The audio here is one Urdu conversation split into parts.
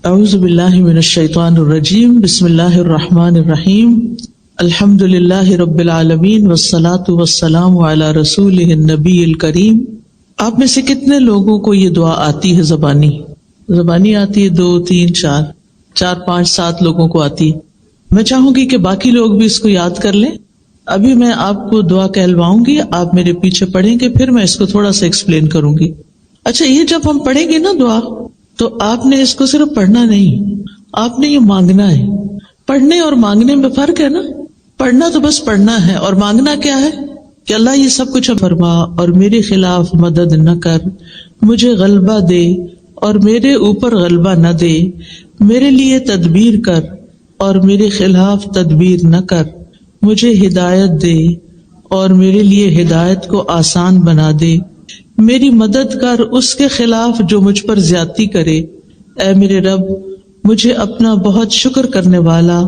اعوذ باللہ من الشیطان الرجیم بسم اللہ الرحمن الرحیم الحمد للہ رب العالمین والصلاة والسلام علی رسولہ النبی الکریم۔ آپ میں سے کتنے لوگوں کو یہ دعا آتی ہے؟ زبانی آتی ہے؟ 2 3 4 5 7 لوگوں کو آتی ہے۔ میں چاہوں گی کہ باقی لوگ بھی اس کو یاد کر لیں۔ ابھی میں آپ کو دعا کہلواؤں گی، آپ میرے پیچھے پڑھیں گے، پھر میں اس کو تھوڑا سا ایکسپلین کروں گی۔ اچھا، یہ جب ہم پڑھیں گے نا دعا، تو آپ نے اس کو صرف پڑھنا نہیں، آپ نے یہ مانگنا ہے۔ پڑھنے اور مانگنے میں فرق ہے نا۔ پڑھنا تو بس پڑھنا ہے، اور مانگنا کیا ہے کہ اللہ یہ سب کچھ فرما اور میرے خلاف مدد نہ کر، مجھے غلبہ دے اور میرے اوپر غلبہ نہ دے، میرے لیے تدبیر کر اور میرے خلاف تدبیر نہ کر، مجھے ہدایت دے اور میرے لیے ہدایت کو آسان بنا دے، میری مدد کر اس کے خلاف جو مجھ پر زیادتی کرے۔ اے میرے رب، مجھے اپنا بہت شکر کرنے والا،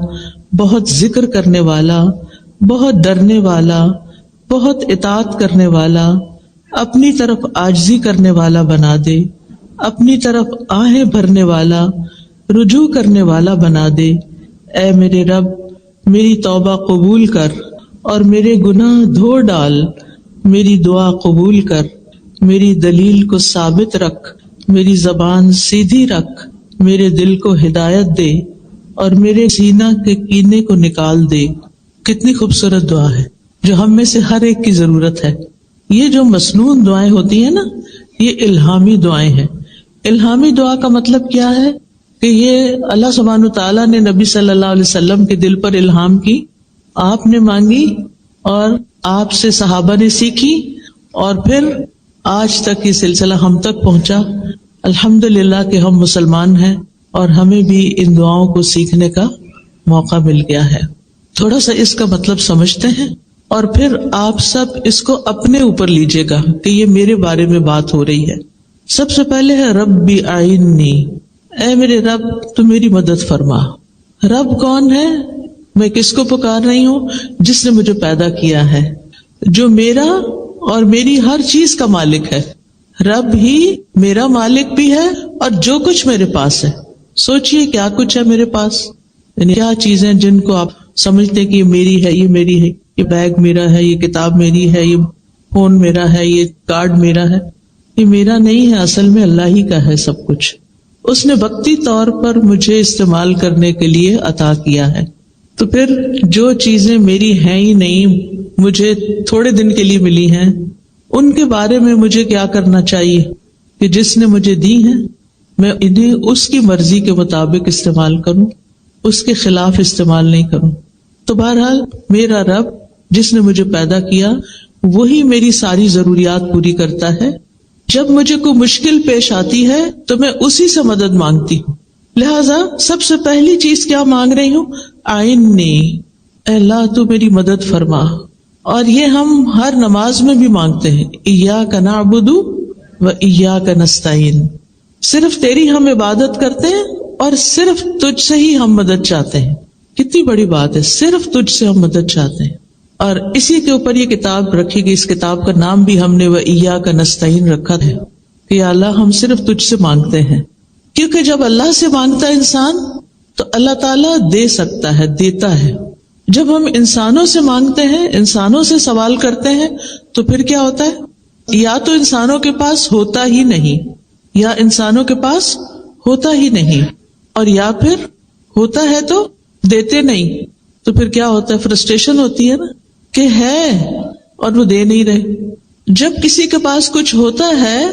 بہت ذکر کرنے والا، بہت ڈرنے والا، بہت اطاعت کرنے والا، اپنی طرف عاجزی کرنے والا بنا دے، اپنی طرف آہیں بھرنے والا، رجوع کرنے والا بنا دے۔ اے میرے رب، میری توبہ قبول کر اور میرے گناہ دھو ڈال، میری دعا قبول کر، میری دلیل کو ثابت رکھ، میری زبان سیدھی رکھ، میرے دل کو ہدایت دے اور میرے سینہ کے کینے کو نکال دے۔ کتنی خوبصورت دعا ہے جو ہم میں سے ہر ایک کی ضرورت ہے۔ یہ جو مسنون دعائیں ہوتی ہیں نا، یہ الہامی دعائیں ہیں۔ الہامی دعا کا مطلب کیا ہے کہ یہ اللہ سبحانہ تعالیٰ نے نبی صلی اللہ علیہ وسلم کے دل پر الہام کی، آپ نے مانگی اور آپ سے صحابہ نے سیکھی، اور پھر آج تک یہ سلسلہ ہم تک پہنچا۔ الحمدللہ کہ ہم مسلمان ہیں اور ہمیں بھی ان دعاؤں کو سیکھنے کا موقع مل گیا ہے۔ تھوڑا سا اس کا مطلب سمجھتے ہیں، اور پھر آپ سب اس کو اپنے اوپر لیجئے گا کہ یہ میرے بارے میں بات ہو رہی ہے۔ سب سے پہلے ہے ربی اعیننی، اے میرے رب تو میری مدد فرما۔ رب کون ہے؟ میں کس کو پکار رہی ہوں؟ جس نے مجھے پیدا کیا ہے، جو میرا اور میری ہر چیز کا مالک ہے۔ رب ہی میرا مالک بھی ہے اور جو کچھ میرے پاس ہے۔ سوچئے کیا کچھ ہے میرے پاس، یعنی کیا چیزیں جن کو آپ سمجھتے ہیں کہ یہ میری ہے، یہ میری ہے، یہ بیگ میرا ہے، یہ کتاب میری ہے، یہ فون میرا ہے، یہ کارڈ میرا ہے۔ یہ میرا نہیں ہے، اصل میں اللہ ہی کا ہے سب کچھ۔ اس نے وقتی طور پر مجھے استعمال کرنے کے لیے عطا کیا ہے۔ تو پھر جو چیزیں میری ہیں ہی نہیں، مجھے تھوڑے دن کے لیے ملی ہیں، ان کے بارے میں مجھے کیا کرنا چاہیے کہ جس نے مجھے دی ہیں میں انہیں اس کی مرضی کے مطابق استعمال کروں، اس کے خلاف استعمال نہیں کروں۔ تو بہرحال میرا رب جس نے مجھے پیدا کیا وہی میری ساری ضروریات پوری کرتا ہے۔ جب مجھے کوئی مشکل پیش آتی ہے تو میں اسی سے مدد مانگتی ہوں۔ لہذا سب سے پہلی چیز کیا مانگ رہی ہوں؟ اعیننی، اے اللہ تو میری مدد فرما۔ اور یہ ہم ہر نماز میں بھی مانگتے ہیں، ایاک نعبد و ایاک نستعین، صرف تیری ہم عبادت کرتے ہیں اور صرف تجھ سے ہی ہم مدد چاہتے ہیں۔ کتنی بڑی بات ہے، صرف تجھ سے ہم مدد چاہتے ہیں۔ اور اسی کے اوپر یہ کتاب رکھی گئی، اس کتاب کا نام بھی ہم نے و ایاک نستعین رکھا ہے کہ یا اللہ ہم صرف تجھ سے مانگتے ہیں، کیونکہ جب اللہ سے مانگتا ہے انسان تو اللہ تعالیٰ دے سکتا ہے، دیتا ہے۔ جب ہم انسانوں سے مانگتے ہیں، انسانوں سے سوال کرتے ہیں، تو پھر کیا ہوتا ہے؟ یا تو انسانوں کے پاس ہوتا ہی نہیں، یا انسانوں کے پاس ہوتا ہی نہیں، اور یا پھر ہوتا ہے تو دیتے نہیں۔ تو پھر کیا ہوتا ہے؟ فرسٹریشن ہوتی ہے نا کہ ہے اور وہ دے نہیں رہے۔ جب کسی کے پاس کچھ ہوتا ہے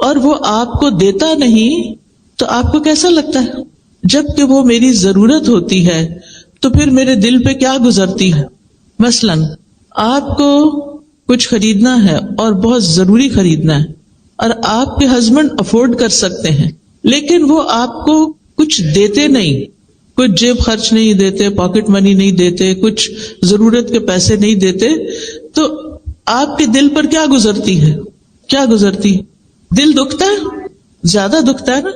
اور وہ آپ کو دیتا نہیں تو آپ کو کیسا لگتا ہے؟ جب کہ وہ میری ضرورت ہوتی ہے تو پھر میرے دل پہ کیا گزرتی ہے؟ مثلاً آپ کو کچھ خریدنا ہے اور بہت ضروری خریدنا ہے، اور آپ کے ہسبینڈ افورڈ کر سکتے ہیں، لیکن وہ آپ کو کچھ دیتے نہیں، کچھ جیب خرچ نہیں دیتے، پاکٹ منی نہیں دیتے، کچھ ضرورت کے پیسے نہیں دیتے، تو آپ کے دل پر کیا گزرتی ہے؟ کیا گزرتی ہے؟ دل دکھتا ہے، زیادہ دکھتا ہے نا،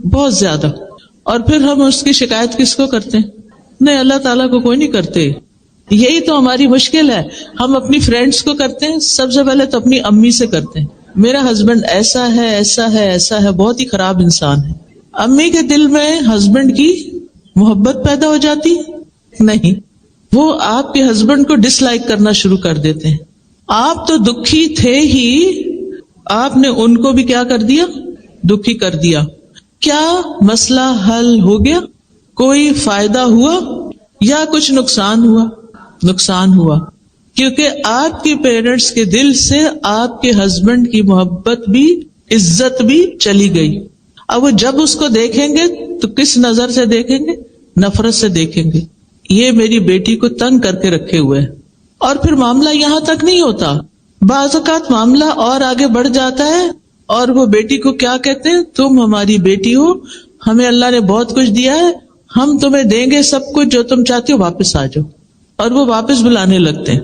بہت زیادہ۔ اور پھر ہم اس کی شکایت کس کو کرتے ہیں؟ نہیں، اللہ تعالیٰ کو کوئی نہیں کرتے۔ یہی تو ہماری مشکل ہے، ہم اپنی فرینڈز کو کرتے ہیں، سب سے پہلے تو اپنی امی سے کرتے ہیں، میرا ہسبینڈ ایسا ہے ایسا ہے ایسا ہے، بہت ہی خراب انسان ہے، امی کے دل میں ہسبینڈ کی محبت پیدا ہو جاتی؟ نہیں، وہ آپ کے ہسبینڈ کو ڈس لائک کرنا شروع کر دیتے ہیں. آپ تو دکھی تھے ہی، آپ نے ان کو بھی کیا کر دیا؟ دکھی کر دیا. کیا مسئلہ حل ہو گیا؟ کوئی فائدہ ہوا یا کچھ نقصان ہوا؟ نقصان ہوا، کیونکہ آپ کے پیرنٹس کے دل سے آپ کے ہسبینڈ کی محبت بھی عزت بھی چلی گئی. اب وہ جب اس کو دیکھیں گے تو کس نظر سے دیکھیں گے؟ نفرت سے دیکھیں گے. یہ میری بیٹی کو تنگ کر کے رکھے ہوئے. اور پھر معاملہ یہاں تک نہیں ہوتا، بعض اوقات معاملہ اور آگے بڑھ جاتا ہے اور وہ بیٹی کو کیا کہتے ہیں؟ تم ہماری بیٹی ہو، ہمیں اللہ نے بہت کچھ دیا ہے، ہم تمہیں دیں گے سب کچھ، جو تم چاہتے ہو واپس آ جاؤ. اور وہ واپس بلانے لگتے ہیں.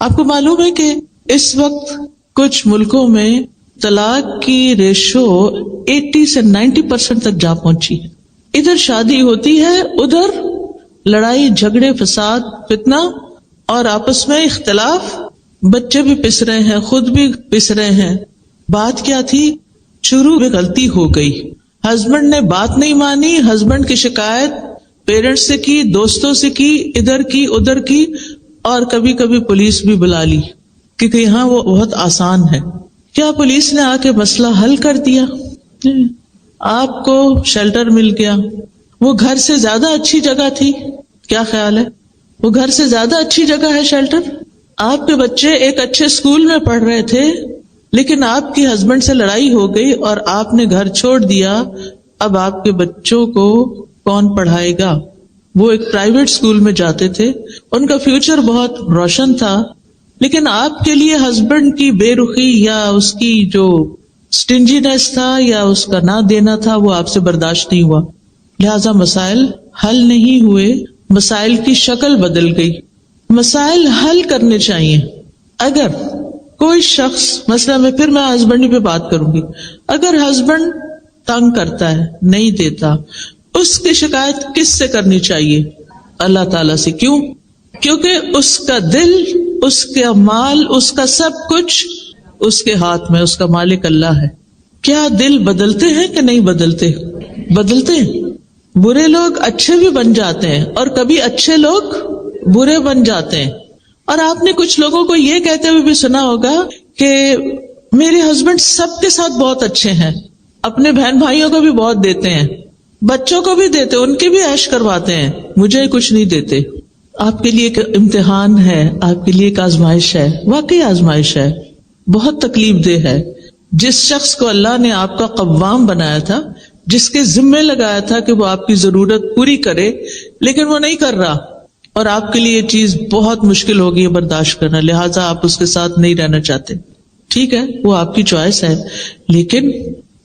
آپ کو معلوم ہے کہ اس وقت کچھ ملکوں میں طلاق کی ریشو 80 سے 90% تک جا پہنچی ہے. ادھر شادی ہوتی ہے، ادھر لڑائی جھگڑے فساد فتنہ اور آپس میں اختلاف، بچے بھی پس رہے ہیں، خود بھی پس رہے ہیں. بات کیا تھی؟ شروع میں غلطی ہو گئی، ہسبینڈ نے بات نہیں مانی، ہسبینڈ کی شکایت پیرنٹس سے کی، دوستوں سے کی، ادھر کی ادھر کی، اور کبھی کبھی پولیس بھی بلا لی، کیونکہ یہاں وہ بہت آسان ہے. کیا پولیس نے آ کے مسئلہ حل کر دیا؟ آپ کو شیلٹر مل گیا، وہ گھر سے زیادہ اچھی جگہ تھی. کیا خیال ہے؟ وہ گھر سے زیادہ اچھی جگہ ہے شیلٹر. آپ کے بچے ایک اچھے اسکول میں پڑھ رہے تھے، لیکن آپ کی ہسبینڈ سے لڑائی ہو گئی اور آپ نے گھر چھوڑ دیا. اب آپ کے بچوں کو کون پڑھائے گا؟ وہ ایک پرائیویٹ اسکول میں جاتے تھے، ان کا فیوچر بہت روشن تھا، لیکن آپ کے لیے ہسبینڈ کی بے رخی یا اس کی جو سٹنجینس تھا یا اس کا نہ دینا تھا، وہ آپ سے برداشت نہیں ہوا. لہذا مسائل حل نہیں ہوئے، مسائل کی شکل بدل گئی. مسائل حل کرنے چاہیے. اگر کوئی شخص، مثلا میں ہسبینڈ پہ بات کروں گی، اگر ہسبینڈ تنگ کرتا ہے، نہیں دیتا، اس کی شکایت کس سے کرنی چاہیے؟ اللہ تعالیٰ سے. کیوں؟ کیونکہ اس کا دل، اس کا مال، اس کا سب کچھ اس کے ہاتھ میں، اس کا مالک اللہ ہے. کیا دل بدلتے ہیں کہ نہیں بدلتے؟ بدلتے ہیں. برے لوگ اچھے بھی بن جاتے ہیں اور کبھی اچھے لوگ برے بن جاتے ہیں. اور آپ نے کچھ لوگوں کو یہ کہتے ہوئے بھی سنا ہوگا کہ میرے ہسبینڈ سب کے ساتھ بہت اچھے ہیں، اپنے بہن بھائیوں کو بھی بہت دیتے ہیں، بچوں کو بھی دیتے، ان کی بھی عیش کرواتے ہیں، مجھے کچھ نہیں دیتے. آپ کے لیے ایک امتحان ہے، آپ کے لیے ایک آزمائش ہے، واقعی آزمائش ہے، بہت تکلیف دہ ہے. جس شخص کو اللہ نے آپ کا قوام بنایا تھا، جس کے ذمے لگایا تھا کہ وہ آپ کی ضرورت پوری کرے، لیکن وہ نہیں کر رہا، اور آپ کے لیے یہ چیز بہت مشکل ہوگی برداشت کرنا، لہٰذا آپ اس کے ساتھ نہیں رہنا چاہتے. ٹھیک ہے، وہ آپ کی چوائس ہے، لیکن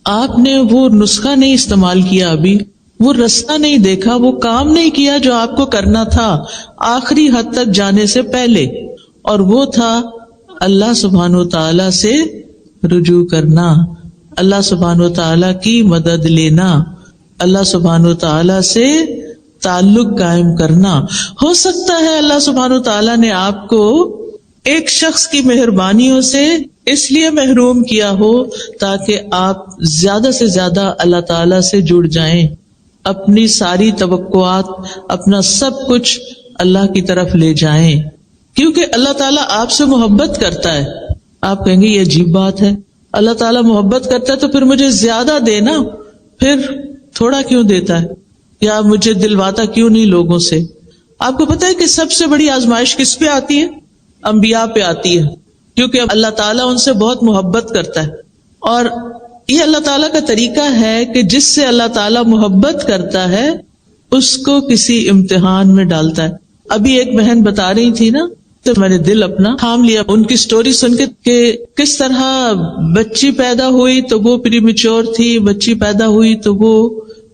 آپ نے وہ نسخہ نہیں استعمال کیا، ابھی وہ رستہ نہیں دیکھا، وہ کام نہیں کیا جو آپ کو کرنا تھا آخری حد تک جانے سے پہلے، اور وہ تھا اللہ سبحانہ و تعالی سے رجوع کرنا، اللہ سبحانہ و تعالی کی مدد لینا، اللہ سبحانہ و تعالی سے تعلق قائم کرنا. ہو سکتا ہے اللہ سبحانہ و تعالی نے آپ کو ایک شخص کی مہربانیوں سے اس لیے محروم کیا ہو تاکہ آپ زیادہ سے زیادہ اللہ تعالی سے جڑ جائیں، اپنی ساری توقعات، اپنا سب کچھ اللہ کی طرف لے جائیں، کیونکہ اللہ تعالیٰ آپ سے محبت کرتا ہے. آپ کہیں گے یہ عجیب بات ہے، اللہ تعالیٰ محبت کرتا ہے تو پھر مجھے زیادہ دینا، پھر تھوڑا کیوں دیتا ہے، یا مجھے دلواتا کیوں نہیں لوگوں سے. آپ کو پتا ہے کہ سب سے بڑی آزمائش کس پہ آتی ہے؟ انبیاء پہ آتی ہے، کیونکہ اللہ تعالیٰ ان سے بہت محبت کرتا ہے. اور یہ اللہ تعالیٰ کا طریقہ ہے کہ جس سے اللہ تعالیٰ محبت کرتا ہے اس کو کسی امتحان میں ڈالتا ہے. ابھی ایک بہن بتا رہی تھی نا، تو میں نے دل اپنا تھام لیا ان کی سٹوری سن کے کہ کس طرح بچی پیدا ہوئی تو وہ پری میچور تھی، بچی پیدا ہوئی تو وہ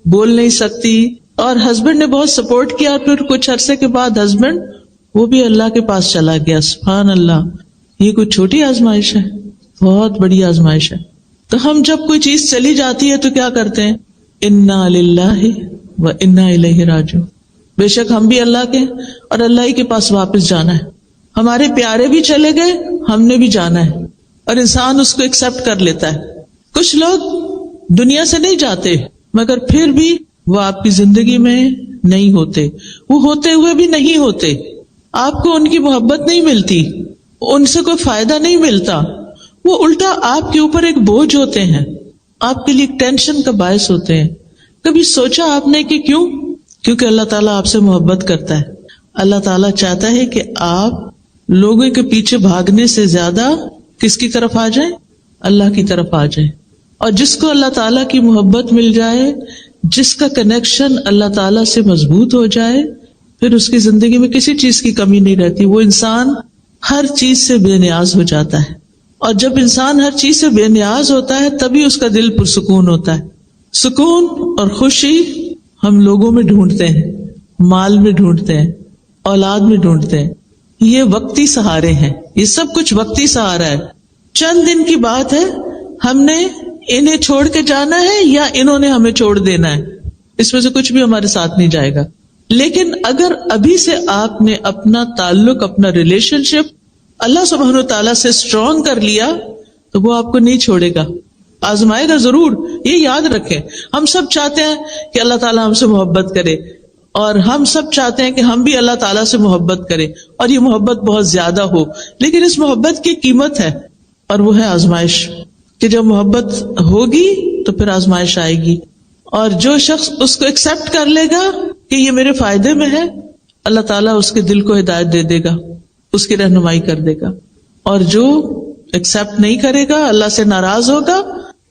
بول نہیں سکتی، اور ہسبینڈ نے بہت سپورٹ کیا، اور پھر کچھ عرصے کے بعد ہسبینڈ وہ بھی اللہ کے پاس چلا گیا. سبحان اللہ. یہ کوئی چھوٹی آزمائش ہے، بہت بڑی آزمائش ہے. تو ہم جب کوئی چیز چلی جاتی ہے تو کیا کرتے ہیں؟ انا للہ و انا الیہ راجعون. بے شک ہم بھی اللہ کے اور اللہ ہی کے پاس واپس جانا ہے. ہمارے پیارے بھی چلے گئے، ہم نے بھی جانا ہے، اور انسان اس کو ایکسپٹ کر لیتا ہے. کچھ لوگ دنیا سے نہیں جاتے، مگر پھر بھی وہ آپ کی زندگی میں نہیں ہوتے، وہ ہوتے ہوئے بھی نہیں ہوتے، آپ کو ان کی محبت نہیں ملتی، ان سے کوئی فائدہ نہیں ملتا، وہ الٹا آپ کے اوپر ایک بوجھ ہوتے ہیں، آپ کے لیے ایک ٹینشن کا باعث ہوتے ہیں۔ کبھی سوچا آپ نے کہ کیوں؟ کیونکہ اللہ تعالیٰ آپ سے محبت کرتا ہے۔ اللہ تعالیٰ چاہتا ہے کہ آپ لوگوں کے پیچھے بھاگنے سے زیادہ کس کی طرف آ جائیں؟ اللہ کی طرف آ جائیں۔ اور جس کو اللہ تعالیٰ کی محبت مل جائے، جس کا کنیکشن اللہ تعالیٰ سے مضبوط ہو جائے، پھر اس کی زندگی میں کسی چیز کی کمی نہیں رہتی، وہ انسان ہر چیز سے بے نیاز ہو جاتا ہے۔ اور جب انسان ہر چیز سے بے نیاز ہوتا ہے تبھی اس کا دل پرسکون ہوتا ہے۔ سکون اور خوشی ہم لوگوں میں ڈھونڈتے ہیں، مال میں ڈھونڈتے ہیں، اولاد میں ڈھونڈتے ہیں، یہ وقتی سہارے ہیں، یہ سب کچھ وقتی سہارا ہے، چند دن کی بات ہے، ہم نے انہیں چھوڑ کے جانا ہے یا انہوں نے ہمیں چھوڑ دینا ہے، اس میں سے کچھ بھی ہمارے ساتھ نہیں جائے گا۔ لیکن اگر ابھی سے آپ نے اپنا تعلق، اپنا ریلیشن شپ اللہ سبحانہ وتعالیٰ سے اسٹرانگ کر لیا تو وہ آپ کو نہیں چھوڑے گا، آزمائے گا ضرور۔ یہ یاد رکھیں، ہم سب چاہتے ہیں کہ اللہ تعالیٰ ہم سے محبت کرے، اور ہم سب چاہتے ہیں کہ ہم بھی اللہ تعالیٰ سے محبت کریں، اور یہ محبت بہت زیادہ ہو، لیکن اس محبت کی قیمت ہے، اور وہ ہے آزمائش، کہ جب محبت ہوگی تو پھر آزمائش آئے گی، اور جو شخص اس کو ایکسپٹ کر لے گا کہ یہ میرے فائدے میں ہے، اللہ تعالیٰ اس کے دل کو ہدایت دے دے گا، اس کی رہنمائی کر دے گا، اور جو ایکسپٹ نہیں کرے گا، اللہ سے ناراض ہوگا،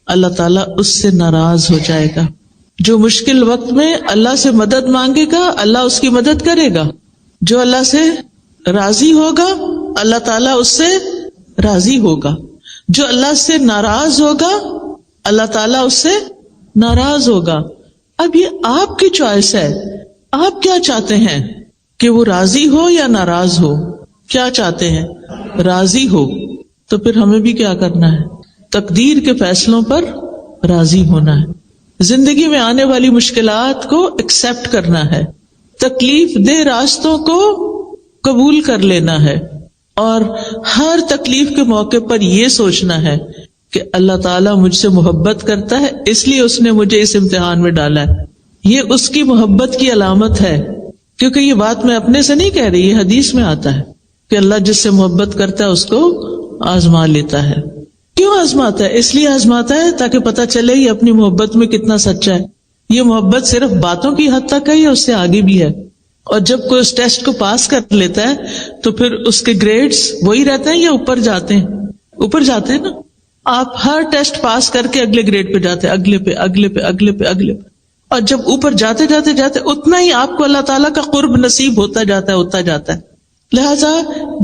اللہ تعالیٰ اس سے ناراض ہو جائے گا۔ جو مشکل وقت میں اللہ سے مدد مانگے گا، اللہ اس کی مدد کرے گا۔ جو اللہ سے راضی ہوگا، اللہ تعالیٰ اس سے راضی ہوگا۔ جو اللہ سے ناراض ہوگا، اللہ تعالیٰ اس سے ناراض ہوگا۔ اب یہ آپ کی چوائس ہے، آپ کیا چاہتے ہیں کہ وہ راضی ہو یا ناراض ہو؟ کیا چاہتے ہیں؟ راضی ہو، تو پھر ہمیں بھی کیا کرنا ہے؟ تقدیر کے فیصلوں پر راضی ہونا ہے، زندگی میں آنے والی مشکلات کو ایکسپٹ کرنا ہے، تکلیف دہ راستوں کو قبول کر لینا ہے، اور ہر تکلیف کے موقع پر یہ سوچنا ہے کہ اللہ تعالیٰ مجھ سے محبت کرتا ہے، اس لیے اس نے مجھے اس امتحان میں ڈالا ہے۔ یہ اس کی محبت کی علامت ہے، کیونکہ یہ بات میں اپنے سے نہیں کہہ رہی، یہ حدیث میں آتا ہے کہ اللہ جس سے محبت کرتا ہے اس کو آزما لیتا ہے۔ کیوں آزماتا ہے؟ اس لیے آزماتا ہے تاکہ پتہ چلے یہ اپنی محبت میں کتنا سچا ہے۔ یہ محبت صرف باتوں کی حد تک ہے یا اس سے آگے بھی ہے؟ اور جب کوئی اس ٹیسٹ کو پاس کر لیتا ہے تو پھر اس کے گریڈز وہی رہتے ہیں یا اوپر جاتے ہیں؟ اوپر جاتے ہیں نا۔ آپ ہر ٹیسٹ پاس کر کے اگلے گریڈ پہ جاتے ہیں، اگلے پہ اگلے پہ اگلے پہ اگلے پہ، اور جب اوپر جاتے جاتے جاتے اتنا ہی آپ کو اللہ تعالیٰ کا قرب نصیب ہوتا جاتا ہے۔ لہذا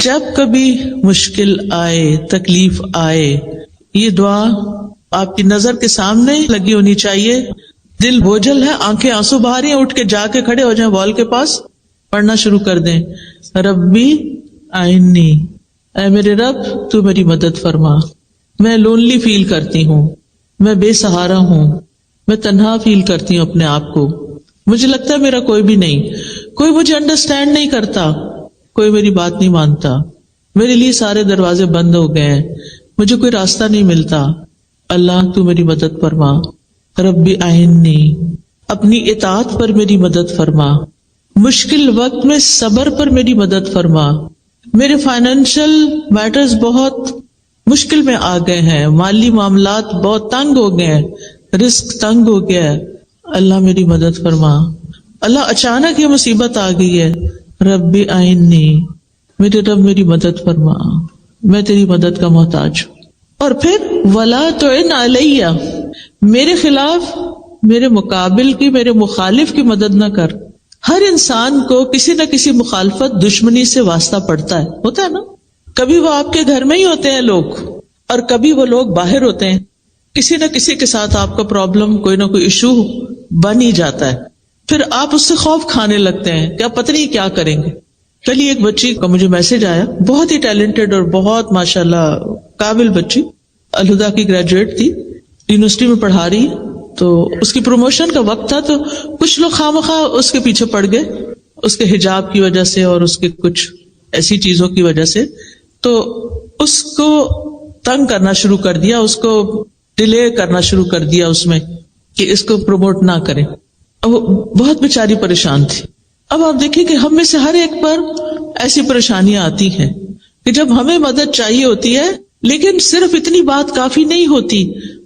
جب کبھی مشکل آئے، تکلیف آئے، یہ دعا آپ کی نظر کے سامنے لگی ہونی چاہیے۔ دل بوجھل ہے، آنکھیں آنسو بہا رہی ہیں، اٹھ کے جا کے کھڑے ہو جائیں وال کے پاس، پڑھنا شروع کر دیں، ربی آئینی، اے میرے رب تو میری مدد فرما، میں لونلی فیل کرتی ہوں، میں بے سہارا ہوں، میں تنہا فیل کرتی ہوں اپنے آپ کو، مجھے لگتا ہے میرا کوئی بھی نہیں، کوئی مجھے انڈرسٹینڈ نہیں کرتا، کوئی میری بات نہیں مانتا، میرے لیے سارے دروازے بند ہو گئے ہیں، مجھے کوئی راستہ نہیں ملتا، اللہ تو میری مدد فرما، ربی آئینی، اپنی اطاعت پر میری مدد فرما، مشکل وقت میں صبر پر میری مدد فرما، میرے فائنینشل میٹرز بہت مشکل میں آ گئے ہیں، مالی معاملات بہت تنگ ہو گئے ہیں، رزق تنگ ہو گیا ہے، اللہ میری مدد فرما، اللہ اچانک یہ مصیبت آ گئی ہے، ربی آئینی، میرے رب میری مدد فرما، میں تیری مدد کا محتاج ہوں۔ اور پھر ولا تعن علیہ، میرے خلاف، میرے مقابل کی، میرے مخالف کی مدد نہ کر۔ ہر انسان کو کسی نہ کسی مخالفت، دشمنی سے واسطہ پڑتا ہے، ہوتا ہے نا؟ کبھی وہ آپ کے گھر میں ہی ہوتے ہیں لوگ، اور کبھی وہ لوگ باہر ہوتے ہیں، کسی نہ کسی کے ساتھ آپ کا پرابلم، کوئی نہ کوئی ایشو بن ہی جاتا ہے، پھر آپ اس سے خوف کھانے لگتے ہیں کہ آپ پتہ نہیں کیا کریں گے۔ کل ایک بچی کا مجھے میسج آیا، بہت ہی ٹیلنٹڈ اور بہت ماشاءاللہ قابل بچی، الہدا کی گریجویٹ تھی، یونیورسٹی میں پڑھا رہی، تو اس کی پروموشن کا وقت تھا، تو کچھ لوگ خواہ اس کے پیچھے پڑ گئے، اس کے حجاب کی وجہ سے اور اس کے کچھ ایسی چیزوں کی وجہ سے، تو اس کو تنگ کرنا شروع کر دیا، اس کو ڈیلے کرنا شروع کر دیا اس میں، کہ اس کو پروموٹ نہ کریں. اب وہ بہت بیچاری پریشان تھی. اب آپ دیکھیں کہ ہم میں سے ہر ایک پر ایسی پریشانیاں آتی ہیں کہ جب ہمیں مدد چاہیے ہوتی ہے، لیکن صرف اتنی بات کافی نہیں ہوتی،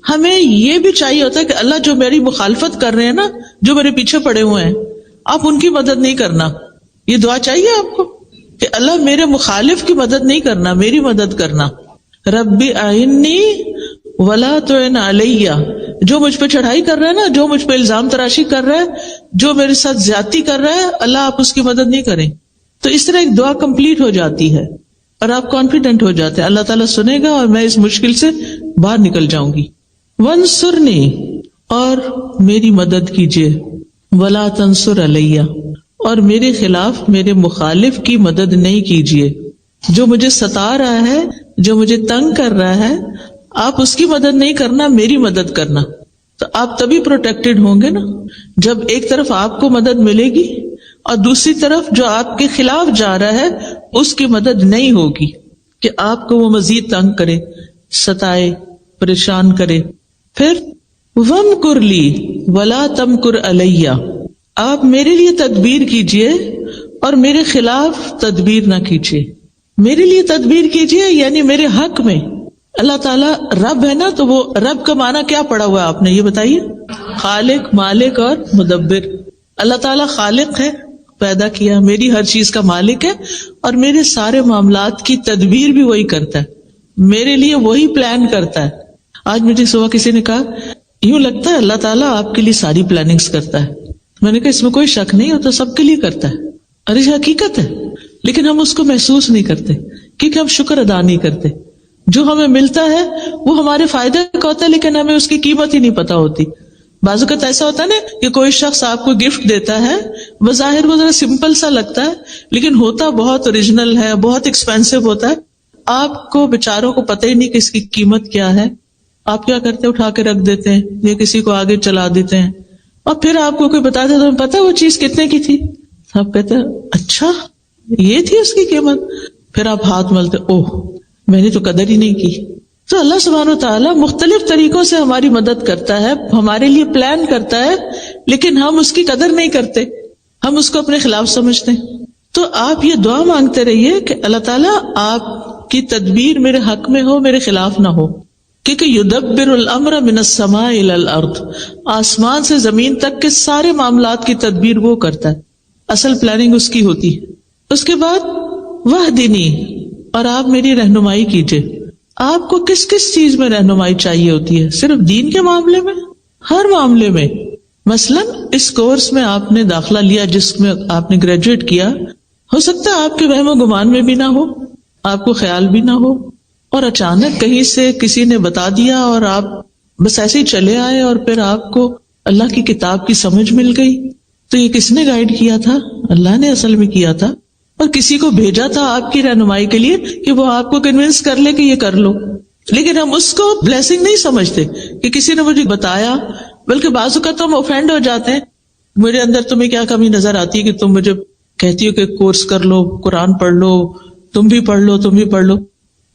ہمیں یہ بھی چاہیے ہوتا ہے کہ اللہ جو میری مخالفت کر رہے ہیں نا، جو میرے پیچھے پڑے ہوئے ہیں، آپ ان کی مدد نہیں کرنا. یہ دعا چاہیے آپ کو کہ اللہ میرے مخالف کی مدد نہیں کرنا، میری مدد کرنا. ربی اعنی ولا تعن علی، جو مجھ پہ چڑھائی کر رہا ہے نا، جو مجھ پہ الزام تراشی کر رہا ہے، جو میرے ساتھ زیادتی کر رہا ہے، اللہ آپ اس کی مدد نہیں کریں. تو اس طرح ایک دعا کمپلیٹ ہو جاتی ہے اور آپ کانفیڈنٹ ہو جاتے ہیں اللہ تعالیٰ سنے گا اور میں اس مشکل سے باہر نکل جاؤں گی. وانصرنی، اور میری مدد کیجیے. ولا تنصر علیہ، اور میرے خلاف میرے مخالف کی مدد نہیں کیجیے. جو مجھے ستا رہا ہے، جو مجھے تنگ کر رہا ہے، آپ اس کی مدد نہیں کرنا، میری مدد کرنا. تو آپ تبھی پروٹیکٹڈ ہوں گے نا جب ایک طرف آپ کو مدد ملے گی اور دوسری طرف جو آپ کے خلاف جا رہا ہے اس کی مدد نہیں ہوگی کہ آپ کو وہ مزید تنگ کرے، ستائے، پریشان کرے. پھر وَامْكُرْ لِي وَلَا تَمْكُرْ عَلَيَّ، آپ میرے لیے تدبیر کیجئے اور میرے خلاف تدبیر نہ کیجئے. میرے لیے تدبیر کیجئے یعنی میرے حق میں. اللہ تعالیٰ رب ہے نا، تو وہ رب کا معنی کیا پڑا ہوا ہے آپ نے یہ بتائیے؟ خالق، مالک اور مدبر. اللہ تعالیٰ خالق ہے، پیدا کیا، میری ہر چیز کا مالک ہے اور میرے سارے معاملات کی تدبیر بھی وہی کرتا ہے، میرے لیے وہی پلان کرتا ہے. آج مجھے صبح کسی نے کہا یوں لگتا ہے اللہ تعالیٰ آپ کے لیے ساری پلاننگز کرتا ہے. میں نے کہا اس میں کوئی شک نہیں ہوتا، سب کے لیے کرتا ہے. ارے حقیقت ہے، لیکن ہم اس کو محسوس نہیں کرتے کیونکہ ہم شکر ادا نہیں کرتے. جو ہمیں ملتا ہے وہ ہمارے فائدے کا ہوتا ہے لیکن ہمیں اس کی قیمت ہی نہیں پتا ہوتی. بعض اوقات ایسا ہوتا ہے نا کہ کوئی شخص آپ کو گفٹ دیتا ہے، بظاہر وہ ذرا سمپل سا لگتا ہے لیکن ہوتا بہت اوریجنل ہے، بہت ایکسپینسو ہوتا ہے. آپ کو بیچاروں کو پتہ ہی نہیں کہ اس کی قیمت کیا ہے. آپ کیا کرتے اٹھا کے رکھ دیتے ہیں یا کسی کو آگے چلا دیتے ہیں اور پھر آپ کو کوئی بتا دے تو پتا وہ چیز کتنے کی تھی. آپ کہتے ہیں اچھا یہ تھی اس کی قیمت. پھر آپ ہاتھ ملتے، اوہ میں نے تو قدر ہی نہیں کی. تو اللہ سبحانہ و تعالیٰ مختلف طریقوں سے ہماری مدد کرتا ہے، ہمارے لیے پلان کرتا ہے، لیکن ہم اس کی قدر نہیں کرتے، ہم اس کو اپنے خلاف سمجھتے ہیں. تو آپ یہ دعا مانگتے رہیے کہ اللہ تعالیٰ آپ کی تدبیر میرے حق میں ہو، میرے خلاف نہ ہو. کیونکہ یدبر الامر من السماء الى الارض، آسمان سے زمین تک کے سارے معاملات کی تدبیر وہ کرتا ہے، اصل پلاننگ اس کی ہوتی ہے. اس کے بعد وہدنی، اور آپ میری رہنمائی کیجئے. آپ کو کس کس چیز میں رہنمائی چاہیے ہوتی ہے؟ صرف دین کے معاملے میں؟ ہر معاملے میں. مثلا اس کورس میں آپ نے داخلہ لیا جس میں آپ نے گریجویٹ کیا، ہو سکتا ہے آپ کے وہم و گمان میں بھی نہ ہو، آپ کو خیال بھی نہ ہو، اور اچانک کہیں سے کسی نے بتا دیا اور آپ بس ایسے ہی چلے آئے اور پھر آپ کو اللہ کی کتاب کی سمجھ مل گئی. تو یہ کس نے گائیڈ کیا تھا؟ اللہ نے اصل میں کیا تھا، اور کسی کو بھیجا تھا آپ کی رہنمائی کے لیے کہ وہ آپ کو کنونس کر لے کہ یہ کر لو. لیکن ہم اس کو بلیسنگ نہیں سمجھتے کہ کسی نے مجھے بتایا، بلکہ بعض اوقات ہم اوفینڈ ہو جاتے ہیں. میرے اندر تمہیں کیا کمی نظر آتی ہے کہ تم مجھے کہتی ہو کہ کورس کر لو، قرآن پڑھ لو، تم بھی پڑھ لو، تم بھی پڑھ لو.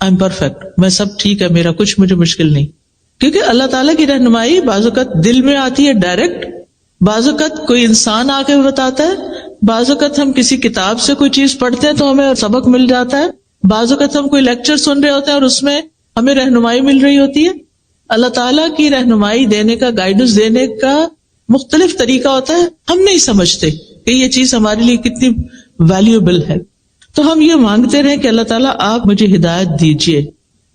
آئی ایم پرفیکٹ، میں سب ٹھیک ہے، میرا کچھ مجھے مشکل نہیں. کیونکہ اللہ تعالیٰ کی رہنمائی بعض اوقات دل میں آتی ہے ڈائریکٹ، بعض اوقات کوئی انسان آ کے بتاتا ہے، بعض اوقات ہم کسی کتاب سے کوئی چیز پڑھتے ہیں تو ہمیں سبق مل جاتا ہے، بعض اوقات ہم کوئی لیکچر سن رہے ہوتے ہیں اور اس میں ہمیں رہنمائی مل رہی ہوتی ہے. اللہ تعالیٰ کی رہنمائی دینے کا، گائیڈنس دینے کا مختلف طریقہ ہوتا ہے، ہم نہیں سمجھتے کہ یہ چیز ہمارے لیے کتنی ویلیوبل ہے. تو ہم یہ مانگتے رہے کہ اللہ تعالیٰ آپ مجھے ہدایت دیجیے.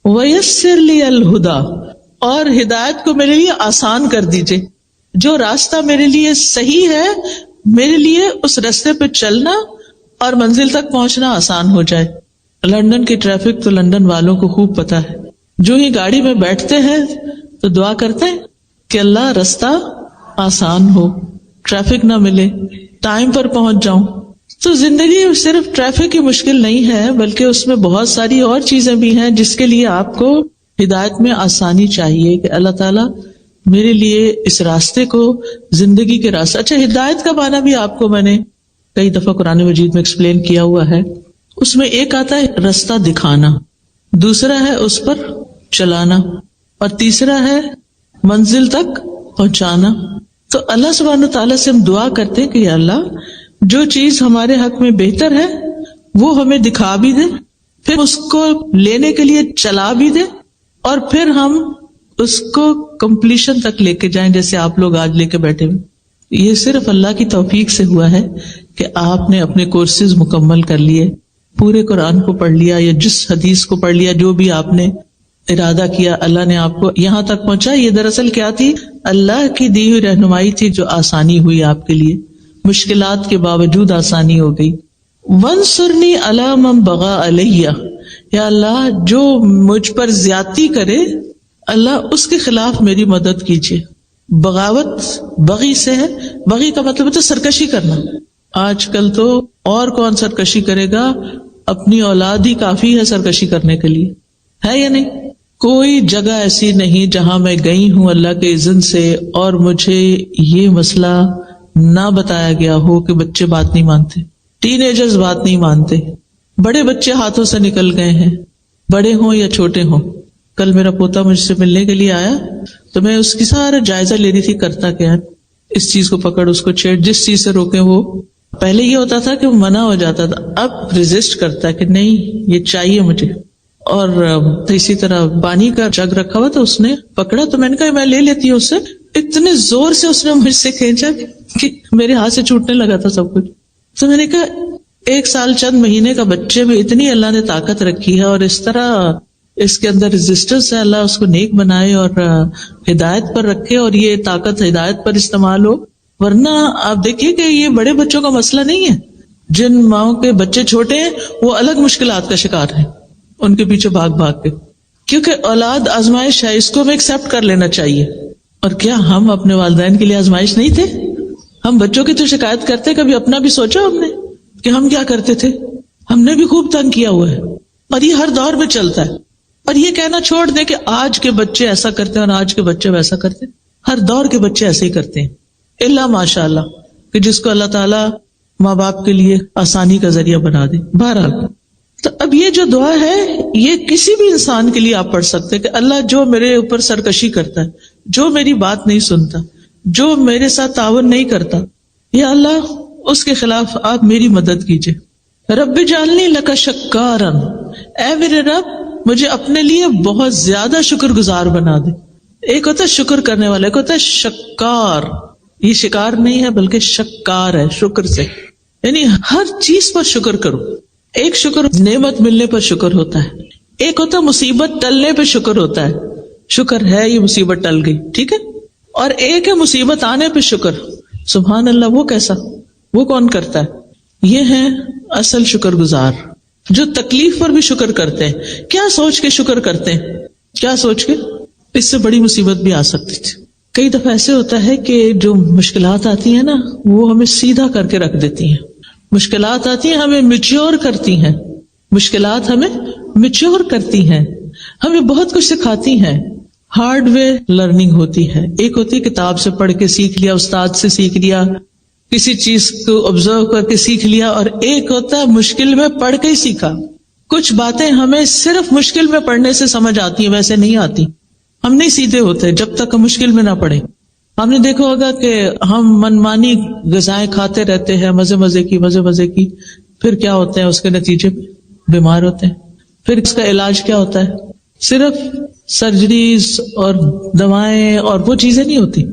وَيَسِّرْ لِي الْهُدَى، اور ہدایت کو میرے لیے آسان کر دیجیے. جو راستہ میرے لیے صحیح ہے، میرے لیے اس راستے پہ چلنا اور منزل تک پہنچنا آسان ہو جائے. لندن کی ٹریفک تو لندن والوں کو خوب پتا ہے. جو ہی گاڑی میں بیٹھتے ہیں تو دعا کرتے ہیں کہ اللہ راستہ آسان ہو، ٹریفک نہ ملے، ٹائم پر پہنچ جاؤں. تو زندگی صرف ٹریفک کی مشکل نہیں ہے، بلکہ اس میں بہت ساری اور چیزیں بھی ہیں جس کے لیے آپ کو ہدایت میں آسانی چاہیے کہ اللہ تعالیٰ میرے لیے اس راستے کو، زندگی کے راستے. اچھا، ہدایت کا معنی بھی آپ کو میں نے کئی دفعہ قرآن مجید میں ایکسپلین کیا ہوا ہے. اس میں ایک آتا ہے راستہ دکھانا، دوسرا ہے اس پر چلانا، اور تیسرا ہے منزل تک پہنچانا. تو اللہ سبحانہ تعالیٰ سے ہم دعا کرتے ہیں کہ یا اللہ جو چیز ہمارے حق میں بہتر ہے وہ ہمیں دکھا بھی دے، پھر اس کو لینے کے لیے چلا بھی دے، اور پھر ہم اس کو کمپلیشن تک لے کے جائیں جیسے آپ لوگ آج لے کے بیٹھے ہوئے. یہ صرف اللہ کی توفیق سے ہوا ہے کہ آپ نے اپنے کورسز مکمل کر لیے، پورے قرآن کو پڑھ لیا یا جس حدیث کو پڑھ لیا، جو بھی آپ نے ارادہ کیا اللہ نے آپ کو یہاں تک پہنچا. یہ دراصل کیا تھی؟ اللہ کی دی ہوئی رہنمائی تھی جو آسانی ہوئی آپ کے لیے، مشکلات کے باوجود آسانی ہو گئی. وانصرنی علی من بغی علیہ، یا اللہ جو مجھ پر زیادتی کرے اللہ اس کے خلاف میری مدد کیجیے. بغاوت بغی سے ہے، بغی کا مطلب ہے سرکشی کرنا. آج کل تو اور کون سرکشی کرے گا، اپنی اولاد ہی کافی ہے سرکشی کرنے کے لیے، ہے یا نہیں؟ کوئی جگہ ایسی نہیں جہاں میں گئی ہوں اللہ کے اذن سے اور مجھے یہ مسئلہ نہ بتایا گیا ہو کہ بچے بات نہیں مانتے، ٹین ایجرز بات نہیں مانتے، بڑے بچے ہاتھوں سے نکل گئے ہیں، بڑے ہوں یا چھوٹے ہوں. کل میرا پوتا مجھ سے ملنے کے لیے آیا تو میں اس کی سارا جائزہ لے رہی تھی، کرتا کیا، اس چیز کو پکڑ، اس کو چھیڑ، جس چیز سے روکے. وہ پہلے یہ ہوتا تھا کہ وہ منع ہو جاتا تھا، اب ریزسٹ کرتا ہے کہ نہیں یہ چاہیے مجھے. اور اسی طرح پانی کا جگ رکھا ہوا تو اس نے پکڑا تو میں نے کہا میں لے لیتی ہوں اس سے. اتنے زور سے اس نے مجھ سے کھینچا کہ میرے ہاتھ سے چھوٹنے لگا تھا سب کچھ. تو میں نے کہا 1 سال چند مہینے کا بچے میں اتنی اللہ نے طاقت رکھی ہے اور اس طرح اس کے اندر ریزسٹنس ہے، اللہ اس کو نیک بنائے اور ہدایت پر رکھے اور یہ طاقت ہدایت پر استعمال ہو. ورنہ آپ دیکھیے کہ یہ بڑے بچوں کا مسئلہ نہیں ہے، جن ماؤں کے بچے چھوٹے ہیں وہ الگ مشکلات کا شکار ہیں ان کے پیچھے بھاگ بھاگ کے، کیونکہ اولاد آزمائش ہے، اس کو ہمیں ایکسپٹ کر لینا چاہیے. اور کیا ہم اپنے والدین کے لیے آزمائش نہیں تھے؟ ہم بچوں کی تو شکایت کرتے، کبھی اپنا بھی سوچا ہم نے کہ ہم کیا کرتے تھے؟ ہم نے بھی خوب تنگ کیا ہوا ہے، اور یہ ہر دور میں چلتا ہے. اور یہ کہنا چھوڑ دیں کہ آج کے بچے ایسا کرتے ہیں اور آج کے بچے ویسا کرتے ہیں، ہر دور کے بچے ایسے ہی کرتے ہیں، الا ماشاء اللہ کہ جس کو اللہ تعالیٰ ماں باپ کے لیے آسانی کا ذریعہ بنا دے. بہرحال تو اب یہ جو دعا ہے یہ کسی بھی انسان کے لیے آپ پڑھ سکتے کہ اللہ جو میرے اوپر سرکشی کرتا ہے، جو میری بات نہیں سنتا، جو میرے ساتھ تعاون نہیں کرتا، یا اللہ اس کے خلاف آپ میری مدد کیجئے. رب اجعلنی لک شکارا، اے میرے رب مجھے اپنے لیے بہت زیادہ شکر گزار بنا دے. ایک ہوتا ہے شکر کرنے والا، ایک ہوتا ہے شکار. یہ شکار نہیں ہے بلکہ شکار ہے، شکر سے، یعنی ہر چیز پر شکر کرو. ایک شکر نعمت ملنے پر شکر ہوتا ہے، ایک ہوتا ہے مصیبت ٹلنے پہ شکر ہوتا ہے، شکر ہے یہ مصیبت ٹل گئی، ٹھیک ہے. اور ایک ہے مصیبت آنے پہ شکر. سبحان اللہ، وہ کیسا، وہ کون کرتا ہے؟ یہ ہے اصل شکر گزار جو تکلیف پر بھی شکر کرتے ہیں. کیا سوچ کے شکر کرتے ہیں؟ کیا سوچ کے؟ اس سے بڑی مصیبت بھی آ سکتی تھی. کئی دفعہ ایسے ہوتا ہے کہ جو مشکلات آتی ہیں نا وہ ہمیں سیدھا کر کے رکھ دیتی ہیں. مشکلات آتی ہیں ہمیں میچیور کرتی ہیں، مشکلات ہمیں میچیور کرتی ہیں، ہمیں بہت کچھ سکھاتی ہیں. ہارڈ وے لرننگ ہوتی ہے. ایک ہوتی ہے کتاب سے پڑھ کے سیکھ لیا، استاد سے سیکھ لیا، کسی چیز کو آبزرو کر کے سیکھ لیا، اور ایک ہوتا ہے مشکل میں پڑھ کے ہی سیکھا. کچھ باتیں ہمیں صرف مشکل میں پڑھنے سے سمجھ آتی ہیں، ویسے نہیں آتی. ہم نہیں سیدھے ہوتے جب تک ہم مشکل میں نہ پڑھیں. ہم نے دیکھا ہوگا کہ ہم منمانی غذائیں کھاتے رہتے ہیں، مزے کی، پھر کیا ہوتے ہیں اس کے نتیجے میں بیمار ہوتے ہیں. پھر اس کا علاج کیا ہوتا ہے؟ صرف سرجریز اور دوائیں اور وہ چیزیں نہیں ہوتی.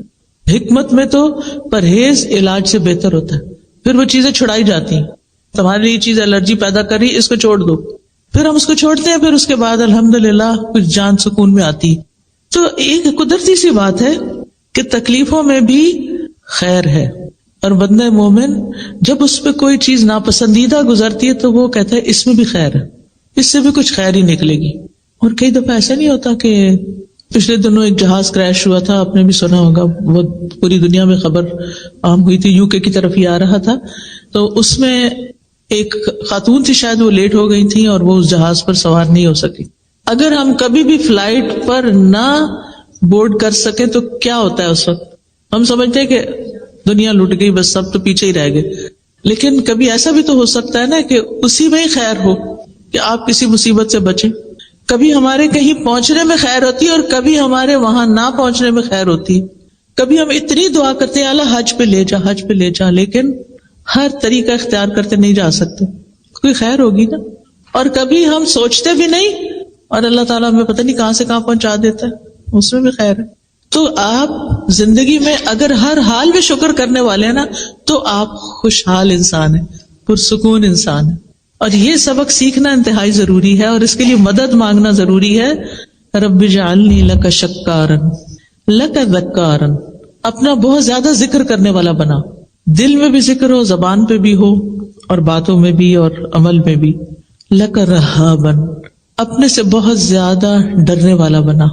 حکمت میں تو پرہیز علاج سے بہتر ہوتا ہے. پھر وہ چیزیں چھڑائی جاتی ہیں. تمہارے لیے چیز الرجی پیدا کر رہی، اس کو چھوڑ دو. پھر ہم اس کو چھوڑتے ہیں، پھر اس کے بعد الحمدللہ کچھ جان سکون میں آتی. تو ایک قدرتی سی بات ہے کہ تکلیفوں میں بھی خیر ہے، اور بندہ مومن جب اس پہ کوئی چیز ناپسندیدہ گزرتی ہے تو وہ کہتا ہے اس میں بھی خیر ہے، اس سے بھی کچھ خیر ہی نکلے گی. اور کئی دفعہ ایسا نہیں ہوتا کہ پچھلے دنوں ایک جہاز کریش ہوا تھا، آپ نے بھی سنا ہوگا، وہ پوری دنیا میں خبر عام ہوئی تھی، UK کی طرف ہی آ رہا تھا. تو اس میں ایک خاتون تھی، شاید وہ لیٹ ہو گئی تھی اور وہ اس جہاز پر سوار نہیں ہو سکی. اگر ہم کبھی بھی فلائٹ پر نہ بورڈ کر سکے تو کیا ہوتا ہے اس وقت؟ ہم سمجھتے ہیں کہ دنیا لٹ گئی، بس سب تو پیچھے ہی رہ گئے. لیکن کبھی ایسا بھی تو ہو سکتا ہے نا کہ اسی میں ہی خیر ہو کہ آپ کسی مصیبت سے بچیں. کبھی ہمارے کہیں پہنچنے میں خیر ہوتی ہے اور کبھی ہمارے وہاں نہ پہنچنے میں خیر ہوتی ہے. کبھی ہم اتنی دعا کرتے ہیں اللہ حج پہ لے جا، حج پہ لے جا، لیکن ہر طریقہ اختیار کرتے نہیں جا سکتے، کوئی خیر ہوگی نا. اور کبھی ہم سوچتے بھی نہیں اور اللہ تعالیٰ ہمیں پتہ نہیں کہاں سے کہاں پہنچا دیتا ہے، اس میں بھی خیر ہے. تو آپ زندگی میں اگر ہر حال میں شکر کرنے والے ہیں نا تو آپ خوشحال انسان ہیں، پرسکون انسان ہیں. اور یہ سبق سیکھنا انتہائی ضروری ہے، اور اس کے لیے مدد مانگنا ضروری ہے. رب اجعلنی لک شکارا لک ذکارا، اپنا بہت زیادہ ذکر کرنے والا بنا، دل میں بھی ذکر ہو، زبان پہ بھی ہو، اور باتوں میں بھی اور عمل میں بھی. لک رہابا، اپنے سے بہت زیادہ ڈرنے والا بنا،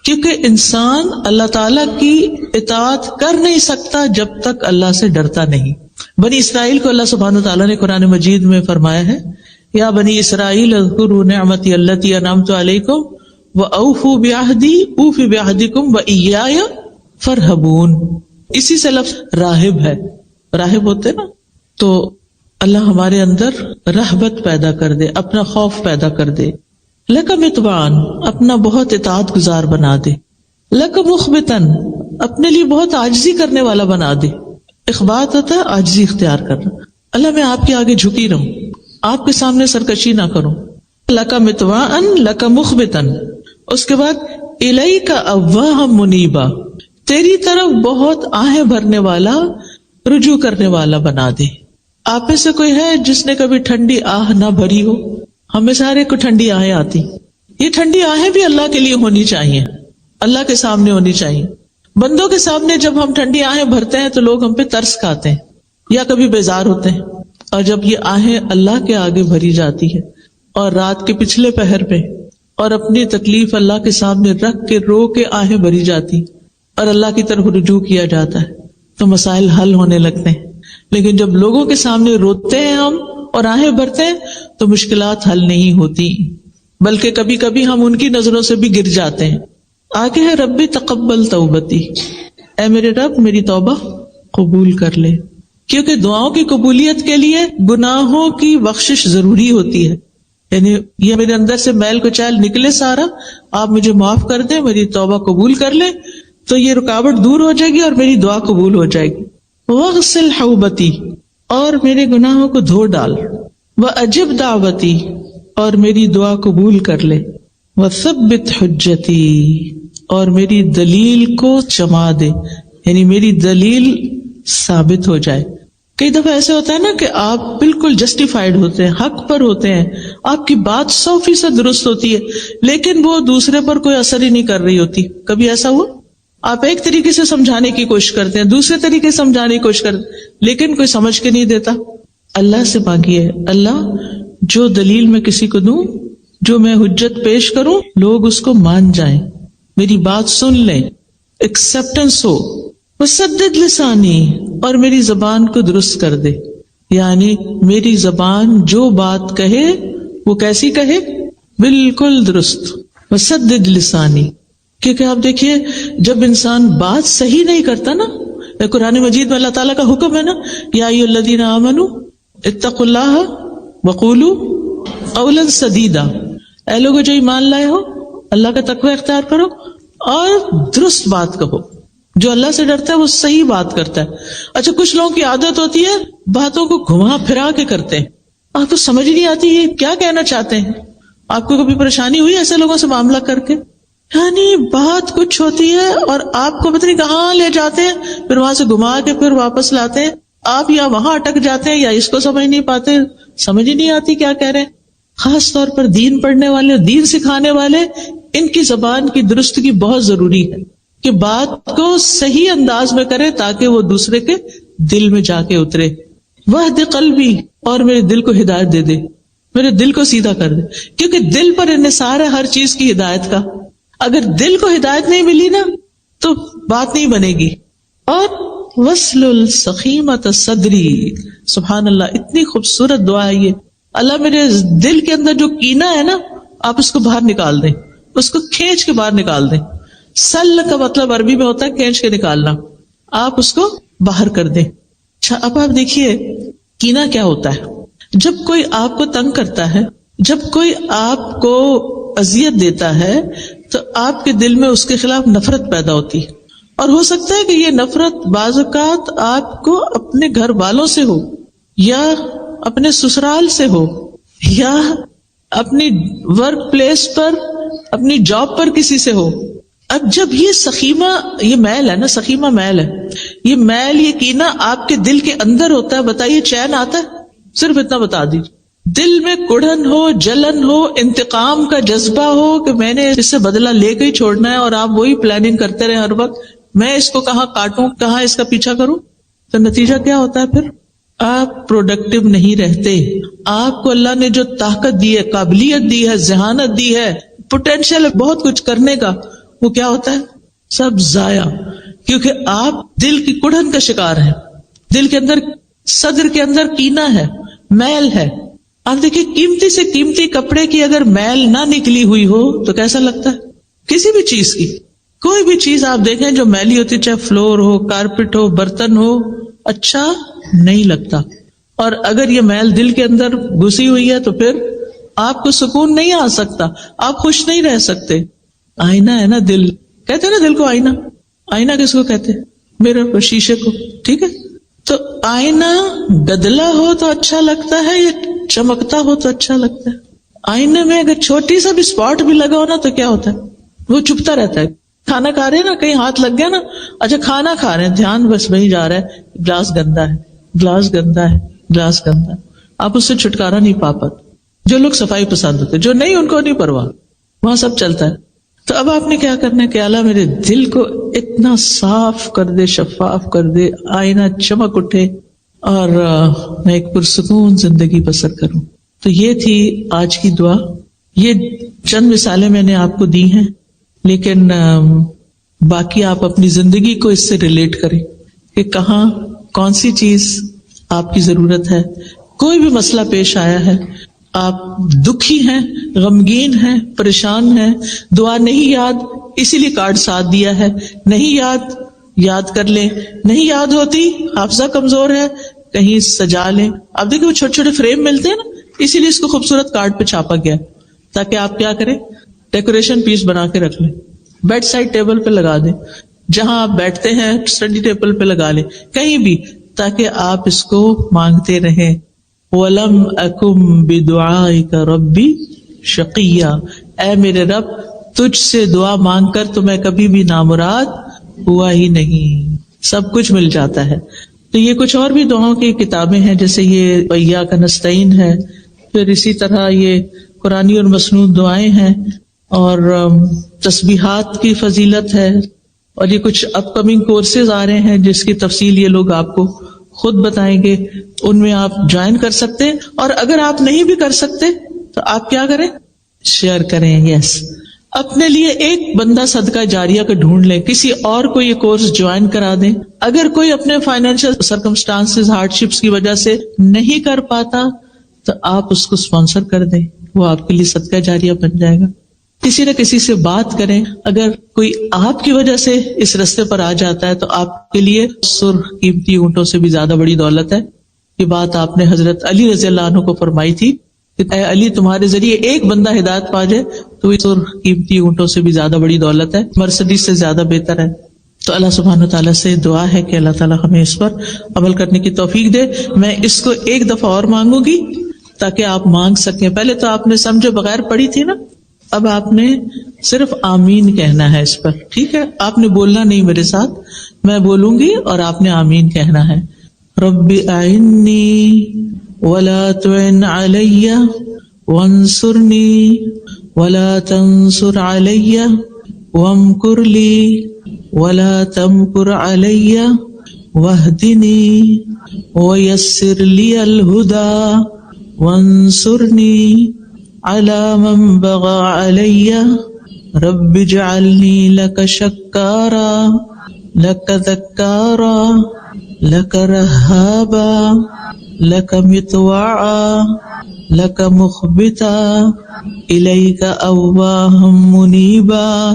کیونکہ انسان اللہ تعالی کی اطاعت کر نہیں سکتا جب تک اللہ سے ڈرتا نہیں. بنی اسرائیل کو اللہ سبحانہ وتعالیٰ نے قرآن مجید میں فرمایا ہے، یا بنی اسرائیل اذکروا نعمتی التی انعمت علیکم وأوفوا بعہدی اوف بعہدکم وإیایا فرہبون. اسی سے لفظ راہب ہے، راہب ہوتے نا. تو اللہ ہمارے اندر رہبت پیدا کر دے، اپنا خوف پیدا کر دے. لک مطواعن، اپنا بہت اطاعت گزار بنا دے. لک مخبتن، اپنے لیے بہت عاجزی کرنے والا بنا دے. اخبات ہوتا ہے عاجزی اختیار کرنا. اللہ میں آپ کے آگے جھکی رہوں، آپ کے سامنے سرکشی نہ کروں. لک مطواعن لک مخبتن. اس کے بعد الیک اواہ منیبا، تیری طرف بہت آہیں بھرنے والا، رجوع کرنے والا بنا دے. آپ میں سے کوئی ہے جس نے کبھی ٹھنڈی آہ نہ بھری ہو؟ ہمیں سارے کو ٹھنڈی آہیں آتی. یہ ٹھنڈی آہیں بھی اللہ کے لیے ہونی چاہیے، اللہ کے سامنے ہونی چاہیے. بندوں کے سامنے جب ہم ٹھنڈی آہیں بھرتے ہیں تو لوگ ہم پہ ترس کھاتے ہیں یا کبھی بیزار ہوتے ہیں. اور جب یہ آہیں اللہ کے آگے بھری جاتی ہے اور رات کے پچھلے پہر پہ اور اپنی تکلیف اللہ کے سامنے رکھ کے رو کے آہیں بھری جاتی اور اللہ کی طرف رجوع کیا جاتا ہے تو مسائل حل ہونے لگتے ہیں. لیکن جب لوگوں کے سامنے روتے ہیں ہم اور آہیں بھرتے ہیں تو مشکلات حل نہیں ہوتی، بلکہ کبھی کبھی ہم ان کی نظروں سے بھی گر جاتے ہیں. آگے ہے ربی تقبل توبتی، اے میرے رب میری توبہ قبول کر لے. کیونکہ دعاؤں کی قبولیت کے لیے گناہوں کی بخشش ضروری ہوتی ہے. یعنی یہ میرے اندر سے میل کچیل نکلے سارا، آپ مجھے معاف کر دیں، میری توبہ قبول کر لیں، تو یہ رکاوٹ دور ہو جائے گی اور میری دعا قبول ہو جائے گی. وغسل حوبتی، اور میرے گناہوں کو دھو ڈال. واجب دعوتی، اور میری دعا قبول کر لے. وثبت حجتی، اور میری دلیل کو جما دے، یعنی میری دلیل ثابت ہو جائے. کئی دفعہ ایسے ہوتا ہے نا کہ آپ بالکل جسٹیفائڈ ہوتے ہیں، حق پر ہوتے ہیں، آپ کی بات 100% درست ہوتی ہے، لیکن وہ دوسرے پر کوئی اثر ہی نہیں کر رہی ہوتی. کبھی ایسا ہوا؟ آپ ایک طریقے سے سمجھانے کی کوشش کرتے ہیں، دوسرے طریقے سے سمجھانے کی کوشش کرتے ہیں، لیکن کوئی سمجھ کے نہیں دیتا. اللہ سے مانگیے، اللہ جو دلیل میں کسی کو دوں، جو میں حجت پیش کروں، لوگ اس کو مان جائیں، میری بات سن لیں، ایکسپٹنس ہو. وسدد لسانی، اور میری زبان کو درست کر دے، یعنی میری زبان جو بات کہے وہ کیسی کہے؟ بالکل درست. وسدد لسانی، کیونکہ آپ دیکھیے جب انسان بات صحیح نہیں کرتا نا، قرآن مجید میں اللہ تعالیٰ کا حکم ہے نا، یا ایھا الذین آمنوا اتقوا اللہ وقولوا قولا سدیدا، اے لوگوں جو ایمان لائے ہو اللہ کا تقوی اختیار کرو اور درست بات کہو. جو اللہ سے ڈرتا ہے وہ صحیح بات کرتا ہے. اچھا کچھ لوگوں کی عادت ہوتی ہے باتوں کو گھما پھرا کے کرتے ہیں، آپ کو سمجھ نہیں آتی یہ کیا کہنا چاہتے ہیں. آپ کو کبھی پریشانی ہوئی ایسے لوگوں سے معاملہ کر کے؟ یعنی بات کچھ ہوتی ہے اور آپ کو پتہ نہیں کہاں لے جاتے ہیں، پھر وہاں سے گھما کے پھر واپس لاتے ہیں. آپ یا وہاں اٹک جاتے ہیں یا اس کو سمجھ نہیں پاتے، سمجھ ہی نہیں آتی کیا کہہ رہے ہیں. خاص طور پر دین پڑھنے والے، دین سکھانے والے، ان کی زبان کی درستگی بہت ضروری ہے کہ بات کو صحیح انداز میں کرے تاکہ وہ دوسرے کے دل میں جا کے اترے. وہد قلبی، اور میرے دل کو ہدایت دے دے، میرے دل کو سیدھا کر دے، کیونکہ دل پر انحصار ہے ہر چیز کی ہدایت کا. اگر دل کو ہدایت نہیں ملی نا تو بات نہیں بنے گی. اور وصل سخیمت صدری، سبحان اللہ، اتنی خوبصورت دعا ہے یہ. اللہ میرے دل کے اندر جو کینہ ہے نا آپ اس کو باہر نکال دیں، اس کو کھینچ کے باہر نکال دیں. سل کا مطلب عربی میں ہوتا ہے کھینچ کے نکالنا، آپ اس کو باہر کر دیں. اچھا اب آپ دیکھیے کینہ کیا ہوتا ہے. جب کوئی آپ کو تنگ کرتا ہے، جب کوئی آپ کو اذیت دیتا ہے تو آپ کے دل میں اس کے خلاف نفرت پیدا ہوتی ہے. اور ہو سکتا ہے کہ یہ نفرت بعض اوقات آپ کو اپنے گھر والوں سے ہو، یا اپنے سسرال سے ہو، یا اپنی ورک پلیس پر، اپنی جاب پر کسی سے ہو. اب جب یہ سخیمہ، یہ میل ہے نا، سخیمہ میل ہے، یہ میل، یہ کینہ آپ کے دل کے اندر ہوتا ہے، بتائیے چین آتا ہے؟ صرف اتنا بتا دیجیے. دل میں کڑھن ہو، جلن ہو، انتقام کا جذبہ ہو کہ میں نے اس سے بدلہ لے کے ہی چھوڑنا ہے، اور آپ وہی پلاننگ کرتے رہے ہر وقت، میں اس کو کہاں کاٹوں، کہاں اس کا پیچھا کروں، تو نتیجہ کیا ہوتا ہے پھر؟ آپ پروڈکٹیو نہیں رہتے. آپ کو اللہ نے جو طاقت دی ہے، قابلیت دی ہے، ذہانت دی ہے، پوٹینشیل بہت کچھ کرنے کا، وہ کیا ہوتا ہے؟ سب ضائع. کیونکہ آپ دل کی کڑھن کا شکار ہیں، دل کے اندر، صدر کے اندر کینہ ہے، میل ہے. آپ دیکھیں قیمتی سے قیمتی کپڑے کی اگر میل نہ نکلی ہوئی ہو تو کیسا لگتا ہے؟ کسی بھی چیز کی، کوئی بھی چیز آپ دیکھیں جو میلی ہوتی، چاہے فلور ہو، کارپٹ ہو، برتن ہو، اچھا نہیں لگتا. اور اگر یہ میل دل کے اندر گھسی ہوئی ہے تو پھر آپ کو سکون نہیں آ سکتا، آپ خوش نہیں رہ سکتے. آئینہ ہے نا دل، کہتے ہیں نا دل کو آئینہ. آئینہ کس کو کہتے ہیں؟ میرر کو، شیشے کو. ٹھیک ہے، تو آئینہ گدلا ہو تو اچھا لگتا ہے یا چمکتا ہو تو اچھا لگتا ہے؟ آئینے میں اگر چھوٹی سا بھی اسپاٹ بھی لگا ہو نا تو کیا ہوتا ہے؟ وہ چپتا رہتا ہے. کھانا کھا رہے ہیں نا، کہیں ہاتھ لگ گیا نا، اچھا کھانا کھا رہے ہیں، دھیان بس وہیں جا رہا ہے، گلاس گندا ہے، گلاس گندا ہے، گلاس گندا ہے. آپ اس سے چھٹکارا نہیں پا پاتے. جو لوگ صفائی پسند ہوتے، جو نہیں ان کو نہیں پرواہ، وہاں سب چلتا ہے. تو اب آپ نے کیا کرنا ہے کہ اللہ میرے دل کو اتنا صاف کر دے، شفاف کر دے، آئینہ چمک اٹھے، اور میں ایک پرسکون زندگی بسر کروں. تو یہ تھی آج کی دعا. یہ چند مثالیں میں نے آپ کو دی ہیں، لیکن باقی آپ اپنی زندگی کو اس سے ریلیٹ کریں کہ کہاں کون سی چیز آپ کی ضرورت ہے. کوئی بھی مسئلہ پیش آیا ہے، آپ دکھی ہیں، غمگین ہیں، پریشان ہیں، دعا نہیں یاد، اسی لیے کارڈ ساتھ دیا ہے، نہیں یاد، یاد کر لیں. نہیں یاد ہوتی، حافظہ کمزور ہے، کہیں سجا لیں. آپ دیکھیں وہ چھوٹے چھوٹے فریم ملتے ہیں نا، اسی لیے اس کو خوبصورت کارڈ پہ چھاپا گیا تاکہ آپ کیا کریں، ڈیکوریشن پیس بنا کے رکھ لیں، بیڈ سائڈ ٹیبل پہ لگا دیں، جہاں آپ بیٹھتے ہیں اسٹڈی ٹیبل پہ لگا لیں، کہیں بھی، تاکہ آپ اس کو مانگتے رہیں. وَلَمْ أَكُمْ بِدُعَائِكَ رَبِّ شَقِيًّا، اے میرے رب تجھ سے دعا مانگ کر تو میں کبھی بھی نامراد ہوا ہی نہیں، سب کچھ مل جاتا ہے. تو یہ کچھ اور بھی دعاؤں کی کتابیں ہیں، جیسے یہ وَإِيَّاكَ نَسْتَعِينُ ہے، پھر اسی طرح یہ قرآنی اور مسنون دعائیں ہیں، اور تسبیحات کی فضیلت ہے، اور یہ کچھ اپ کمنگ کورسز آ رہے ہیں جس کی تفصیل یہ لوگ آپ کو خود بتائیں گے، ان میں آپ جوائن کر سکتے ہیں. اور اگر آپ نہیں بھی کر سکتے تو آپ کیا کریں، شیئر کریں. یس، اپنے لیے ایک بندہ صدقہ جاریہ کا ڈھونڈ لیں، کسی اور کو یہ کورس جوائن کرا دیں. اگر کوئی اپنے فائنینشیل سرکمسٹانسز، ہارڈ شپس کی وجہ سے نہیں کر پاتا تو آپ اس کو اسپانسر کر دیں، وہ آپ کے لیے صدقہ جاریہ بن جائے گا. کسی نہ کسی سے بات کریں. اگر کوئی آپ کی وجہ سے اس رستے پر آ جاتا ہے تو آپ کے لیے سرخ قیمتی اونٹوں سے بھی زیادہ بڑی دولت ہے. یہ بات آپ نے حضرت علی رضی اللہ عنہ کو فرمائی تھی کہ اے علی، تمہارے ذریعے ایک بندہ ہدایت پا جائے تو یہ سرخ قیمتی اونٹوں سے بھی زیادہ بڑی دولت ہے، مرسڈیز سے زیادہ بہتر ہے. تو اللہ سبحانہ تعالیٰ سے دعا ہے کہ اللہ تعالیٰ ہمیں اس پر عمل کرنے کی توفیق دے. میں اس کو ایک دفعہ اور مانگوں گی تاکہ آپ مانگ سکیں. پہلے تو آپ نے سمجھے بغیر پڑھی تھی نا، اب آپ نے صرف آمین کہنا ہے اس پر. ٹھیک ہے، آپ نے بولنا نہیں میرے ساتھ، میں بولوں گی اور آپ نے آمین کہنا ہے. رب اعنی ولا تعن علی وانصرنی ولا تنصر علی وامکر لی ولا تمکر علی واہدنی ویسر لی الہدی وانصرنی علی من بغى علی رب اجعلنی لک شکارا لک ذکارا لک رہابا لک مطواعا لک مخبتا الیک اواہا منیبا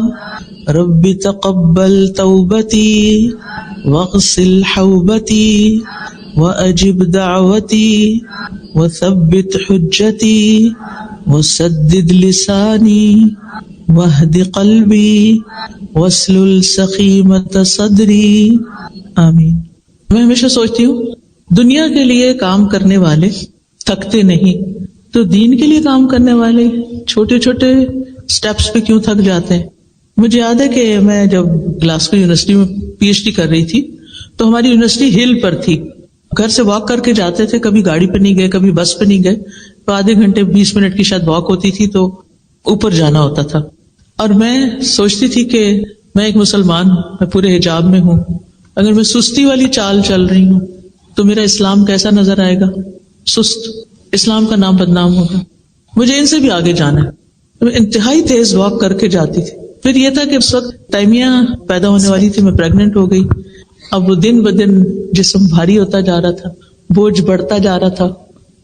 رب تقبل توبتی واغسل حوبتی واجب دعوتی وثبت حجتی وسدد لسانی واہد قلبی واسلل سخیمۃ صدری آمین۔ میں ہمیشہ سوچتی ہوں دنیا کے لیے کام کرنے والے تھکتے نہیں، تو دین کے لیے کام کرنے والے چھوٹے چھوٹے سٹیپس پہ کیوں تھک جاتے ہیں؟ مجھے یاد ہے کہ میں جب گلاسکو یونیورسٹی میں پی ایچ ڈی کر رہی تھی تو ہماری یونیورسٹی ہل پر تھی، گھر سے واک کر کے جاتے تھے، کبھی گاڑی پہ نہیں گئے کبھی بس پہ نہیں گئے، تو آدھے گھنٹے 20 منٹ کی شاید واک ہوتی تھی تو اوپر جانا ہوتا تھا۔ اور میں سوچتی تھی کہ میں ایک مسلمان ہوں، میں پورے حجاب میں ہوں، اگر میں سستی والی چال چل رہی ہوں تو میرا اسلام کیسا نظر آئے گا؟ سست، اسلام کا نام بدنام ہوگا۔ مجھے ان سے بھی آگے جانا ہے، تو میں انتہائی تیز واک کر کے جاتی تھی۔ پھر یہ تھا کہ اس وقت تیمیہ پیدا ہونے والی تھی، میں پریگننٹ ہو گئی، اب وہ دن بدن جسم بھاری ہوتا جا رہا تھا، بوجھ بڑھتا جا رہا تھا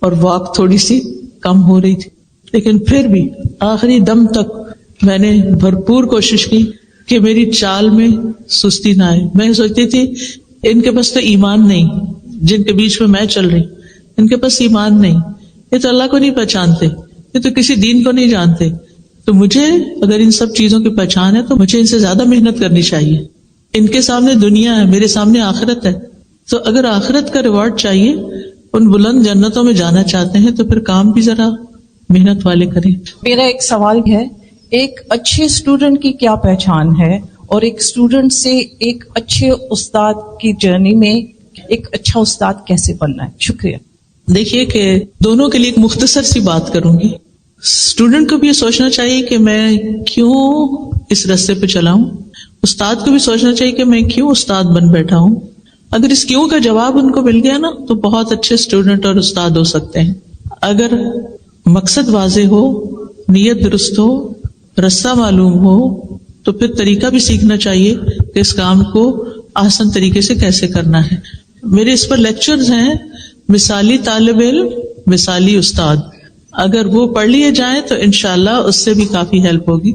اور واک تھوڑی سی کم ہو رہی تھی، لیکن پھر بھی آخری دم تک میں نے بھرپور کوشش کی کہ میری چال میں سستی نہ آئے۔ میں سوچتی تھی ان کے پاس تو ایمان نہیں، جن کے بیچ میں چل رہی، ان کے پاس ایمان نہیں، یہ تو اللہ کو نہیں پہچانتے، یہ تو کسی دین کو نہیں جانتے، تو مجھے اگر ان سب چیزوں کی پہچان ہے تو مجھے ان سے زیادہ محنت کرنی چاہیے۔ ان کے سامنے دنیا ہے، میرے سامنے آخرت ہے، تو اگر آخرت کا ریوارڈ چاہیے، ان بلند جنتوں میں جانا چاہتے ہیں تو پھر کام بھی ذرا محنت والے کریں۔ میرا ایک سوال ہے، ایک اچھے اسٹوڈنٹ کی کیا پہچان ہے، اور ایک اسٹوڈنٹ سے ایک اچھے استاد کی جرنی میں ایک اچھا استاد کیسے بننا ہے؟ شکریہ۔ دیکھیے کہ دونوں کے لیے ایک مختصر سی بات کروں گی۔ اسٹوڈنٹ کو بھی یہ سوچنا چاہیے کہ میں کیوں اس راستے پہ چلا ہوں، استاد کو بھی سوچنا چاہیے کہ میں کیوں استاد بن بیٹھا ہوں۔ اگر اس کیوں کا جواب ان کو مل گیا نا تو بہت اچھے اسٹوڈنٹ اور استاد ہو سکتے ہیں۔ اگر مقصد واضح ہو، نیت درست ہو، رستہ معلوم ہو، تو پھر طریقہ بھی سیکھنا چاہیے کہ اس کام کو آسان طریقے سے کیسے کرنا ہے۔ میرے اس پر لیکچرز ہیں، مثالی طالب علم مثالی استاد، اگر وہ پڑھ لیے جائیں تو انشاءاللہ اس سے بھی کافی ہیلپ ہوگی۔